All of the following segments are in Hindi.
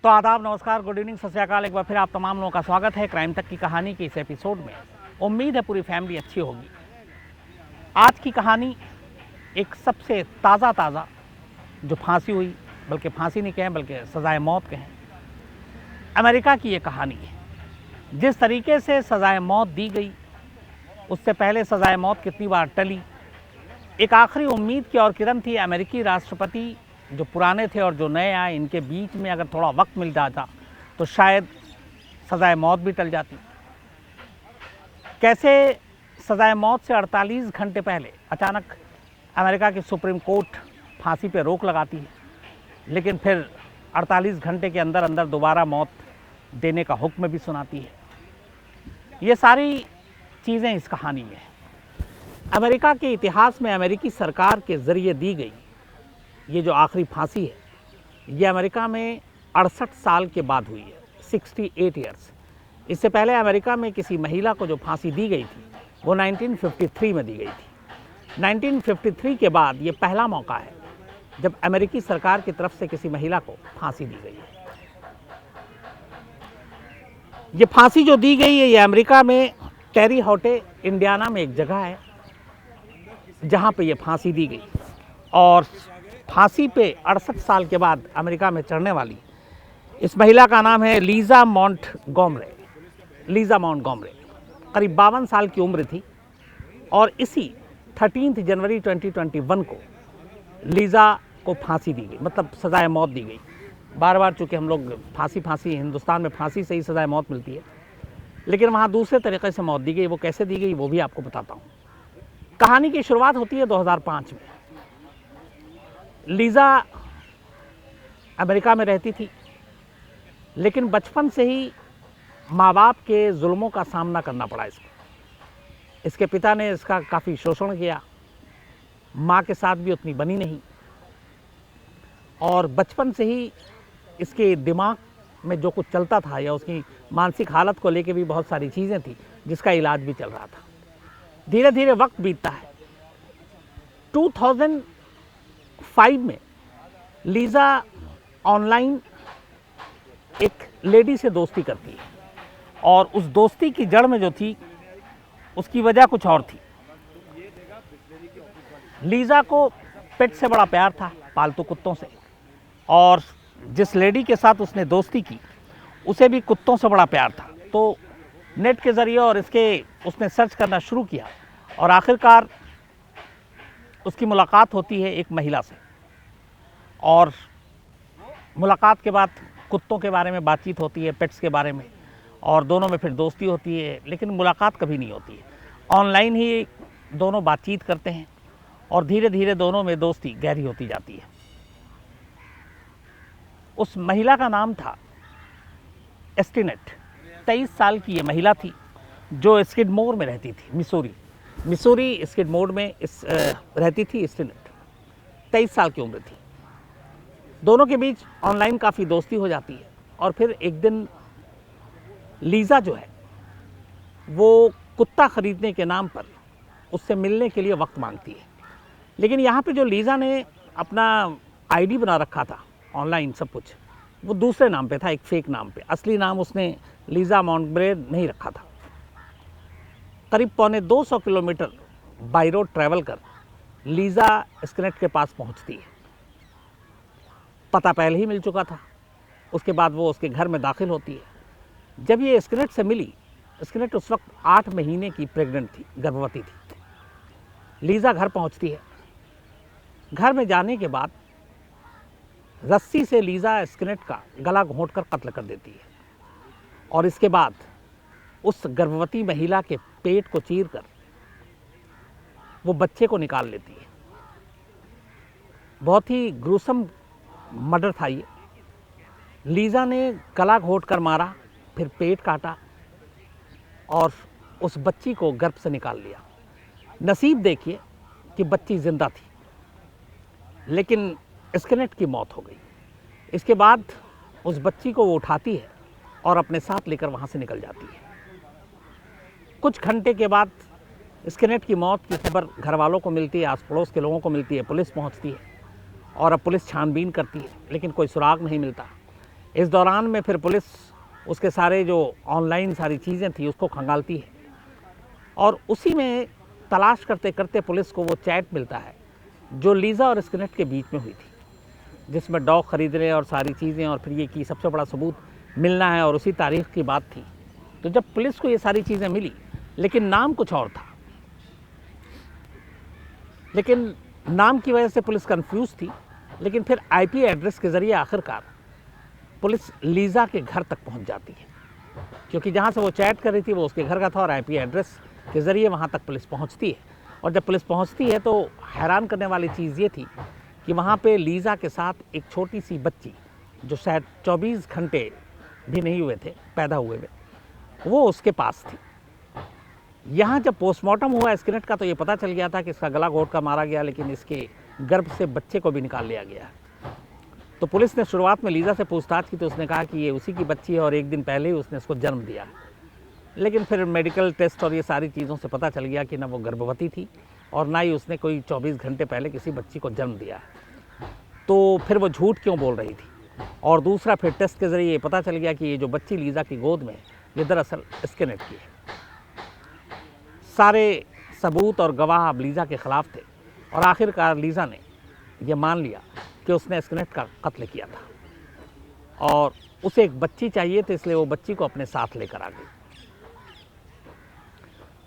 तो आदाब, नमस्कार, गुड इवनिंग, सत श्री अकाल। एक बार फिर आप तमाम लोगों का स्वागत है क्राइम तक की कहानी के इस एपिसोड में। उम्मीद है पूरी फैमिली अच्छी होगी। आज की कहानी एक सबसे ताज़ा जो फांसी हुई, बल्कि फांसी नहीं कहें बल्कि सज़ाए मौत कहें, अमेरिका की ये कहानी है। जिस तरीके से सज़ाए मौत दी गई, उससे पहले सज़ाए मौत कितनी बार टली, एक आखिरी उम्मीद की और किरण थी। अमेरिकी राष्ट्रपति जो पुराने थे और जो नए आए, इनके बीच में अगर थोड़ा वक्त मिल जाता तो शायद सज़ाए मौत भी टल जाती। कैसे सज़ाए मौत से 48 घंटे पहले अचानक अमेरिका की सुप्रीम कोर्ट फांसी पे रोक लगाती है, लेकिन फिर 48 घंटे के अंदर अंदर दोबारा मौत देने का हुक्म भी सुनाती है। ये सारी चीज़ें इस कहानी में हैं। अमेरिका के इतिहास में अमेरिकी सरकार के ज़रिए दी गई ये जो आखिरी फांसी है, ये अमेरिका में 68 साल के बाद हुई है, 68 ईयर्स। इससे पहले अमेरिका में किसी महिला को जो फांसी दी गई थी वो 1953 में दी गई थी। 1953 के बाद ये पहला मौका है जब अमेरिकी सरकार की तरफ से किसी महिला को फांसी दी गई है। ये फांसी जो दी गई है, ये अमेरिका में टेरी हॉटे, इंडियाना में एक जगह है जहाँ पे ये फांसी दी गई। और फांसी पे 68 साल के बाद अमेरिका में चढ़ने वाली इस महिला का नाम है लीज़ा मॉन्टगोमरे। लीज़ा मॉन्टगोमरे करीब 52 साल की उम्र थी और इसी 13 जनवरी 2021 को लीज़ा को फांसी दी गई, मतलब सज़ाए मौत दी गई। बार बार चूँकि हम लोग फांसी हिंदुस्तान में फांसी से ही सज़ाए मौत मिलती है, लेकिन वहाँ दूसरे तरीके से मौत दी गई। वो कैसे दी गई वो भी आपको बताता हूँ। कहानी की शुरुआत होती है 2005 में। लीज़ा अमेरिका में रहती थी, लेकिन बचपन से ही माँ बाप के जुल्मों का सामना करना पड़ा इसको। इसके पिता ने इसका काफ़ी शोषण किया, माँ के साथ भी उतनी बनी नहीं, और बचपन से ही इसके दिमाग में जो कुछ चलता था या उसकी मानसिक हालत को लेके भी बहुत सारी चीज़ें थी जिसका इलाज भी चल रहा था। धीरे धीरे वक्त बीतता है। 2005 में लीज़ा ऑनलाइन एक लेडी से दोस्ती करती है, और उस दोस्ती की जड़ में जो थी उसकी वजह कुछ और थी। लीज़ा को पेट से बड़ा प्यार था, पालतू कुत्तों से, और जिस लेडी के साथ उसने दोस्ती की उसे भी कुत्तों से बड़ा प्यार था। तो नेट के ज़रिए और उसने सर्च करना शुरू किया, और आखिरकार उसकी मुलाकात होती है एक महिला से, और मुलाकात के बाद कुत्तों के बारे में बातचीत होती है, पेट्स के बारे में, और दोनों में फिर दोस्ती होती है। लेकिन मुलाकात कभी नहीं होती है, ऑनलाइन ही दोनों बातचीत करते हैं, और धीरे धीरे दोनों में दोस्ती गहरी होती जाती है। उस महिला का नाम था एस्टिनेट। 23 साल की ये महिला थी जो स्किडमोर में रहती थी, मिसूरी स्किडमोर में रहती थी एस्टिनेट। 23 साल की उम्र थी। दोनों के बीच ऑनलाइन काफ़ी दोस्ती हो जाती है, और फिर एक दिन लीज़ा जो है वो कुत्ता ख़रीदने के नाम पर उससे मिलने के लिए वक्त मांगती है। लेकिन यहाँ पे जो लीज़ा ने अपना आईडी बना रखा था ऑनलाइन, सब कुछ वो दूसरे नाम पे था, एक फेक नाम पे। असली नाम उसने लीज़ा मॉन्टगोमरे नहीं रखा था। करीब 250 किलोमीटर बाई रोड ट्रैवल कर लीज़ा एस्टिनेट के पास पहुँचती है। पता पहले ही मिल चुका था। उसके बाद वो उसके घर में दाखिल होती है। जब ये एस्टिनेट से मिली, एस्टिनेट उस वक्त 8 महीने की प्रेग्नेंट थी, गर्भवती थी। लीज़ा घर पहुंचती है। घर में जाने के बाद रस्सी से लीज़ा एस्टिनेट का गला घोंटकर कत्ल कर देती है, और इसके बाद उस गर्भवती महिला के पेट को चीरकर वो बच्चे को निकाल लेती है। बहुत ही ग्रूसम मर्डर था ये। लीज़ा ने गला घोंटकर मारा, फिर पेट काटा, और उस बच्ची को गर्भ से निकाल लिया। नसीब देखिए कि बच्ची जिंदा थी, लेकिन एस्टिनेट की मौत हो गई। इसके बाद उस बच्ची को वो उठाती है और अपने साथ लेकर वहाँ से निकल जाती है। कुछ घंटे के बाद एस्टिनेट की मौत की खबर घर वालों को मिलती है, आस पड़ोस के लोगों को मिलती है, पुलिस पहुँचती है, और अब पुलिस छानबीन करती है, लेकिन कोई सुराग नहीं मिलता। इस दौरान में फिर पुलिस उसके सारे जो ऑनलाइन सारी चीज़ें थी उसको खंगालती है और उसी में तलाश करते करते पुलिस को वो चैट मिलता है जो लीज़ा और स्किनेट के बीच में हुई थी, जिसमें डॉग खरीदने और सारी चीज़ें और फिर ये कि सबसे बड़ा सबूत मिलना है और उसी तारीख की बात थी। तो जब पुलिस को ये सारी चीज़ें मिली लेकिन नाम कुछ और था, लेकिन नाम की वजह से पुलिस कंफ्यूज थी। लेकिन फिर आईपी एड्रेस के ज़रिए आखिरकार पुलिस लीज़ा के घर तक पहुंच जाती है, क्योंकि जहां से वो चैट कर रही थी वो उसके घर का था और आईपी एड्रेस के ज़रिए वहां तक पुलिस पहुंचती है। और जब पुलिस पहुंचती है तो हैरान करने वाली चीज़ ये थी कि वहाँ पे लीज़ा के साथ एक छोटी सी बच्ची जो शायद 24 घंटे भी नहीं हुए थे पैदा हुए हुए, वो उसके पास थी। यहाँ जब पोस्टमार्टम हुआ स्किनेट का तो ये पता चल गया था कि इसका गला घोट कर मारा गया, लेकिन इसके गर्भ से बच्चे को भी निकाल लिया गया। तो पुलिस ने शुरुआत में लीज़ा से पूछताछ की तो उसने कहा कि ये उसी की बच्ची है और एक दिन पहले ही उसने इसको जन्म दिया। लेकिन फिर मेडिकल टेस्ट और ये सारी चीज़ों से पता चल गया कि ना वो गर्भवती थी और ना ही उसने कोई 24 घंटे पहले किसी बच्ची को जन्म दिया। तो फिर वो झूठ क्यों बोल रही थी? और दूसरा फिर टेस्ट के ज़रिए ये पता चल गया कि ये जो बच्ची लीज़ा की गोद में ये दरअसल स्किनेट की है। सारे सबूत और गवाह अब लीज़ा के ख़िलाफ़ थे और आखिरकार लीज़ा ने यह मान लिया कि उसने स्किनेट का कत्ल किया था और उसे एक बच्ची चाहिए थी, इसलिए वो बच्ची को अपने साथ लेकर आ गई।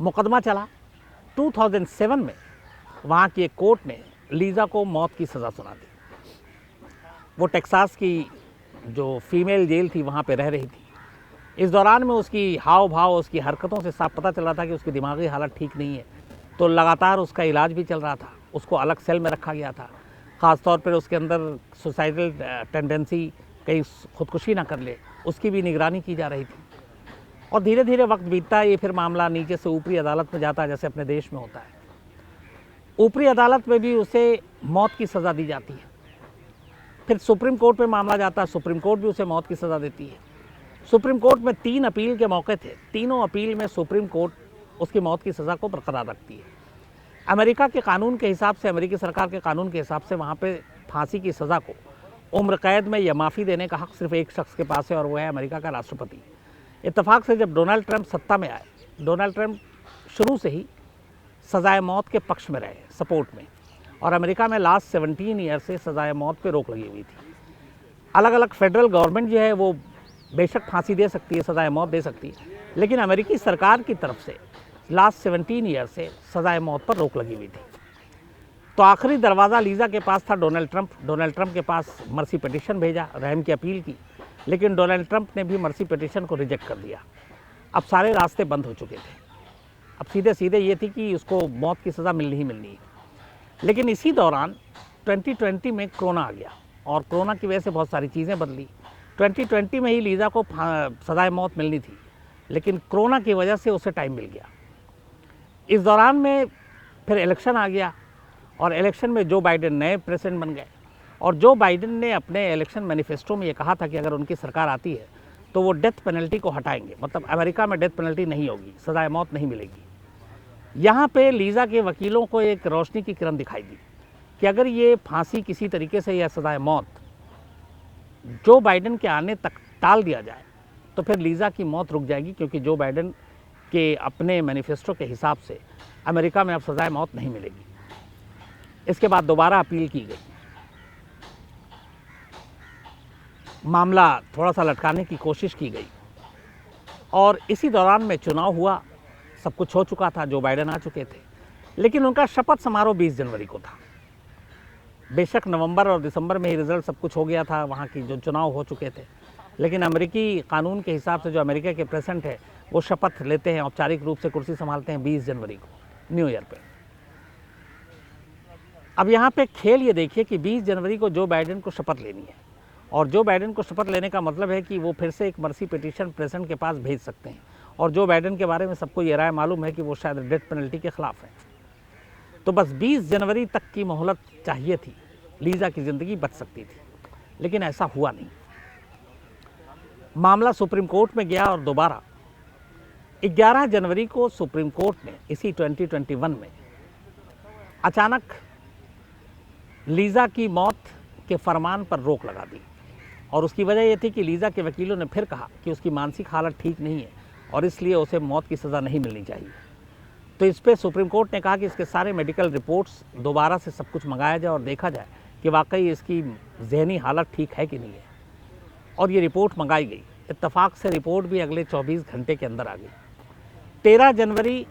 मुकदमा चला 2007 में वहाँ की एक कोर्ट ने लीज़ा को मौत की सज़ा सुना दी। वो टेक्सास की जो फीमेल जेल थी वहाँ पे रह रही थी। इस दौरान में उसकी हाव भाव, उसकी हरकतों से साफ पता चला था कि उसकी दिमागी हालत ठीक नहीं है, तो लगातार उसका इलाज भी चल रहा था। उसको अलग सेल में रखा गया था, ख़ास तौर पर उसके अंदर सुसाइडल टेंडेंसी, कहीं खुदकुशी ना कर ले, उसकी भी निगरानी की जा रही थी। और धीरे धीरे वक्त बीतता है, ये फिर मामला नीचे से ऊपरी अदालत में जाता है, जैसे अपने देश में होता है। ऊपरी अदालत में भी उसे मौत की सज़ा दी जाती है। फिर सुप्रीम कोर्ट में मामला जाता है, सुप्रीम कोर्ट भी उसे मौत की सज़ा देती है। सुप्रीम कोर्ट में 3 अपील के मौके थे, तीनों अपील में सुप्रीम कोर्ट उसकी मौत की सज़ा को बरकरार रखती है। अमेरिका के कानून के हिसाब से, अमेरिकी सरकार के कानून के हिसाब से वहाँ पे फांसी की सज़ा को उम्र कैद में या माफ़ी देने का हक सिर्फ एक शख्स के पास है और वो है अमेरिका का राष्ट्रपति। इत्तेफाक से जब डोनाल्ड ट्रंप सत्ता में आए, डोनाल्ड ट्रंप शुरू से ही सज़ाए मौत के पक्ष में रहे, सपोर्ट में, और अमेरिका में लास्ट 17 ईयर से सज़ाए मौत पे रोक लगी हुई थी। अलग अलग फेडरल गवर्नमेंट जो है वो बेशक फांसी दे सकती है, सज़ाए मौत दे सकती है, लेकिन अमेरिकी सरकार की तरफ से लास्ट 17 ईयर से सज़ाए मौत पर रोक लगी हुई थी। तो आखिरी दरवाज़ा लीज़ा के पास था डोनाल्ड ट्रंप के पास मर्सी पिटीशन भेजा, रहम की अपील की, लेकिन डोनाल्ड ट्रंप ने भी मर्सी पिटीशन को रिजेक्ट कर दिया। अब सारे रास्ते बंद हो चुके थे, अब सीधे सीधे ये थी कि उसको मौत की सज़ा मिलनी ही मिलनी है। लेकिन इसी दौरान 2020 में कोरोना आ गया और कोरोना की वजह से बहुत सारी चीज़ें बदली। 2020 में ही लीज़ा को सज़ाए मौत मिलनी थी, लेकिन कोरोना की वजह से उसे टाइम मिल गया। इस दौरान में फिर इलेक्शन आ गया और इलेक्शन में जो बाइडेन नए प्रेसिडेंट बन गए और जो बाइडेन ने अपने इलेक्शन मैनिफेस्टो में ये कहा था कि अगर उनकी सरकार आती है तो वो डेथ पेनल्टी को हटाएंगे, मतलब अमेरिका में डेथ पेनल्टी नहीं होगी, सज़ाए मौत नहीं मिलेगी। यहाँ पे लीज़ा के वकीलों को एक रोशनी की किरण दिखाई दी कि अगर ये फांसी किसी तरीके से या सज़ाए मौत जो बाइडेन के आने तक टाल दिया जाए तो फिर लीज़ा की मौत रुक जाएगी, क्योंकि जो बाइडेन के अपने मैनिफेस्टो के हिसाब से अमेरिका में अब सज़ाए मौत नहीं मिलेगी। इसके बाद दोबारा अपील की गई, मामला थोड़ा सा लटकाने की कोशिश की गई और इसी दौरान में चुनाव हुआ। सब कुछ हो चुका था, जो बाइडेन आ चुके थे, लेकिन उनका शपथ समारोह 20 जनवरी को था। बेशक नवंबर और दिसंबर में ही रिजल्ट सब कुछ हो गया था, वहाँ की जो चुनाव हो चुके थे, लेकिन अमेरिकी कानून के हिसाब से जो अमेरिका के प्रेसिडेंट है वो शपथ लेते हैं, औपचारिक रूप से कुर्सी संभालते हैं 20 जनवरी को, न्यू ईयर पे। अब यहाँ पे खेल ये देखिए कि 20 जनवरी को जो बाइडेन को शपथ लेनी है, और जो बाइडेन को शपथ लेने का मतलब है कि वो फिर से एक मर्सी पिटीशन प्रेसिडेंट के पास भेज सकते हैं, और जो बाइडेन के बारे में सबको ये राय मालूम है कि वो शायद डेथ पेनल्टी के ख़िलाफ़ है। तो बस 20 जनवरी तक की मोहलत चाहिए थी, लीज़ा की ज़िंदगी बच सकती थी, लेकिन ऐसा हुआ नहीं। मामला सुप्रीम कोर्ट में गया और दोबारा 11 जनवरी को सुप्रीम कोर्ट ने इसी 2021 में अचानक लीज़ा की मौत के फरमान पर रोक लगा दी और उसकी वजह ये थी कि लीज़ा के वकीलों ने फिर कहा कि उसकी मानसिक हालत ठीक नहीं है और इसलिए उसे मौत की सज़ा नहीं मिलनी चाहिए। तो इस पर सुप्रीम कोर्ट ने कहा कि इसके सारे मेडिकल रिपोर्ट्स दोबारा से सब कुछ मंगाया जाए और देखा जाए कि वाकई इसकी जहनी हालत ठीक है कि नहीं है। और ये रिपोर्ट मंगाई गई। इत्तेफाक से रिपोर्ट भी अगले 24 घंटे के अंदर आ गई। 13 जनवरी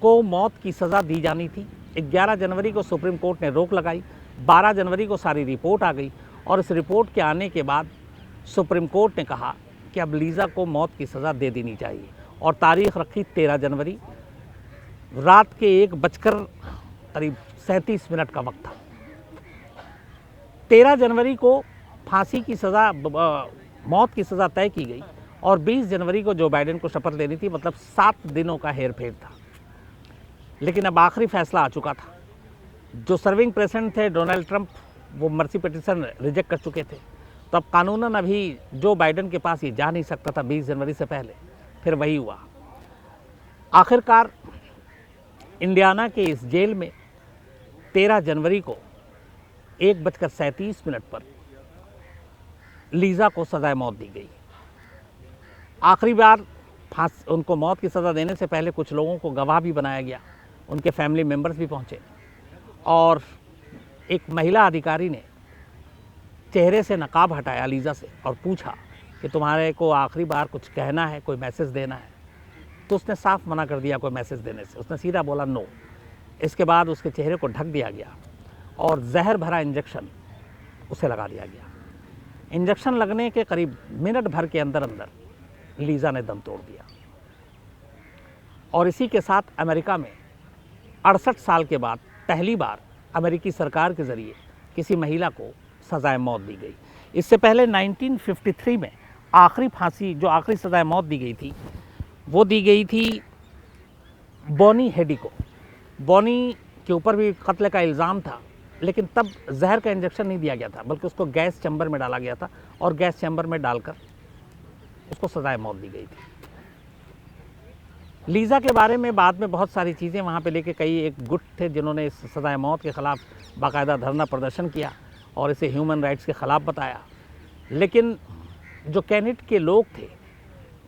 को मौत की सज़ा दी जानी थी। 11 जनवरी को सुप्रीम कोर्ट ने रोक लगाई। 12 जनवरी को सारी रिपोर्ट आ गई और इस रिपोर्ट के आने के बाद सुप्रीम कोर्ट ने कहा कि अब लीज़ा को मौत की सज़ा दे देनी चाहिए और तारीख रखी 13 जनवरी। रात के 1:37 का वक्त था। 13 जनवरी को फांसी की सज़ा, मौत की सज़ा तय की गई और 20 जनवरी को जो बाइडेन को शपथ लेनी थी, मतलब 7 दिनों का हेरफेर था। लेकिन अब आखिरी फैसला आ चुका था। जो सर्विंग प्रेसिडेंट थे डोनाल्ड ट्रंप, वो मर्सी पिटीशन रिजेक्ट कर चुके थे। तो अब कानूनन अभी जो बाइडेन के पास ये जा नहीं सकता था 20 जनवरी से पहले, फिर वही हुआ। आखिरकार इंडियाना के इस जेल में 13 जनवरी को 1:37 पर लीज़ा को सज़ाए मौत दी गई। आखिरी बार उनको मौत की सज़ा देने से पहले कुछ लोगों को गवाह भी बनाया गया, उनके फैमिली मेम्बर्स भी पहुंचे और एक महिला अधिकारी ने चेहरे से नकाब हटाया लीज़ा से और पूछा कि तुम्हारे को आखिरी बार कुछ कहना है, कोई मैसेज देना है। तो उसने साफ मना कर दिया कोई मैसेज देने से। उसने सीधा बोला नो। इसके बाद उसके चेहरे को ढक दिया गया और जहर भरा इंजेक्शन उसे लगा दिया गया। इंजेक्शन लगने के करीब मिनट भर के अंदर अंदर लीज़ा ने दम तोड़ दिया और इसी के साथ अमेरिका में 68 साल के बाद पहली बार अमेरिकी सरकार के ज़रिए किसी महिला को सज़ाए मौत दी गई। इससे पहले 1953 में आखिरी फांसी, जो आखिरी सज़ाए मौत दी गई थी, वो दी गई थी बॉनी हेडी को। बॉनी के ऊपर भी कत्ल का इल्ज़ाम था, लेकिन तब जहर का इंजेक्शन नहीं दिया गया था, बल्कि उसको गैस चैम्बर में डाला गया था और गैस चैम्बर में डालकर उसको सज़ाए मौत दी गई थी। लीज़ा के बारे में बाद में बहुत सारी चीज़ें वहाँ पे लेके कई एक गुट थे जिन्होंने इस सज़ाए मौत के ख़िलाफ़ बाकायदा धरना प्रदर्शन किया और इसे ह्यूमन राइट्स के ख़िलाफ़ बताया। लेकिन जो कैनेट के लोग थे,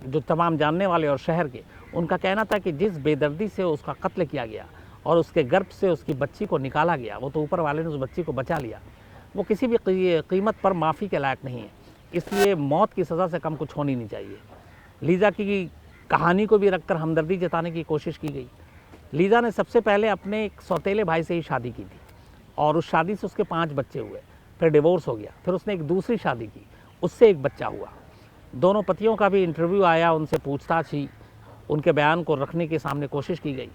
जो तमाम जानने वाले और शहर के, उनका कहना था कि जिस बेदर्दी से उसका कत्ल किया गया और उसके गर्भ से उसकी बच्ची को निकाला गया, वो तो ऊपर वाले ने उस बच्ची को बचा लिया, वो किसी भी कीमत पर माफ़ी के लायक नहीं है। इसलिए मौत की सज़ा से कम कुछ होनी नहीं चाहिए। लीज़ा की कहानी को भी रखकर हमदर्दी जताने की कोशिश की गई। लीज़ा ने सबसे पहले अपने एक सौतेले भाई से ही शादी की थी और उस शादी से उसके 5 बच्चे हुए। फिर डिवोर्स हो गया। फिर उसने एक दूसरी शादी की, उससे एक बच्चा हुआ। दोनों पतियों का भी इंटरव्यू आया, उनसे पूछताछ हुई, उनके बयान को रखने के सामने कोशिश की गई,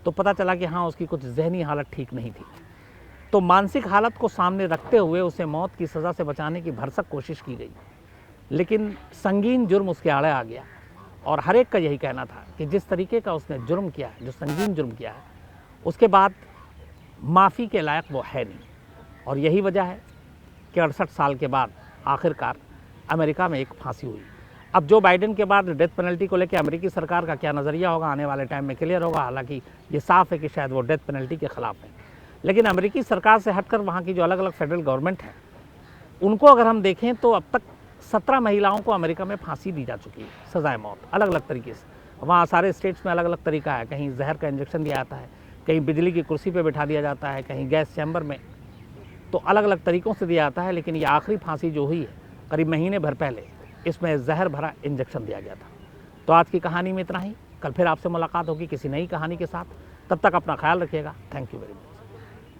तो पता चला कि हाँ, उसकी कुछ जहनी हालत ठीक नहीं थी। तो मानसिक हालत को सामने रखते हुए उसे मौत की सज़ा से बचाने की भरसक कोशिश की गई, लेकिन संगीन जुर्म उसके आड़े आ गया और हर एक का यही कहना था कि जिस तरीके का उसने जुर्म किया है, जो संगीन जुर्म किया है, उसके बाद माफ़ी के लायक वो है नहीं। और यही वजह है कि 68 साल के बाद आखिरकार अमेरिका में एक फांसी हुई। अब जो बाइडेन के बाद डेथ पेनल्टी को लेकर अमेरिकी सरकार का क्या नज़रिया होगा आने वाले टाइम में क्लियर होगा। हालांकि ये साफ है कि शायद वो डेथ पेनल्टी के ख़िलाफ़ है, लेकिन अमेरिकी सरकार से हटकर वहाँ की जो अलग अलग फेडरल गवर्नमेंट है, उनको अगर हम देखें तो अब तक 17 महिलाओं को अमेरिका में फांसी दी जा चुकी है, सज़ाए मौत, अलग अलग तरीके से। वहाँ सारे स्टेट्स में अलग अलग तरीका है। कहीं जहर का इंजेक्शन दिया जाता है, कहीं बिजली की कुर्सी पे बिठा दिया जाता है, कहीं गैस चैम्बर में, तो अलग अलग तरीक़ों से दिया जाता है। लेकिन ये आखिरी फांसी जो हुई है करीब महीने भर पहले, इसमें जहर भरा इंजेक्शन दिया गया था। तो आज की कहानी में इतना ही। कल फिर आपसे मुलाकात होगी किसी नई कहानी के साथ। तब तक अपना ख्याल रखिएगा। Thank you very much.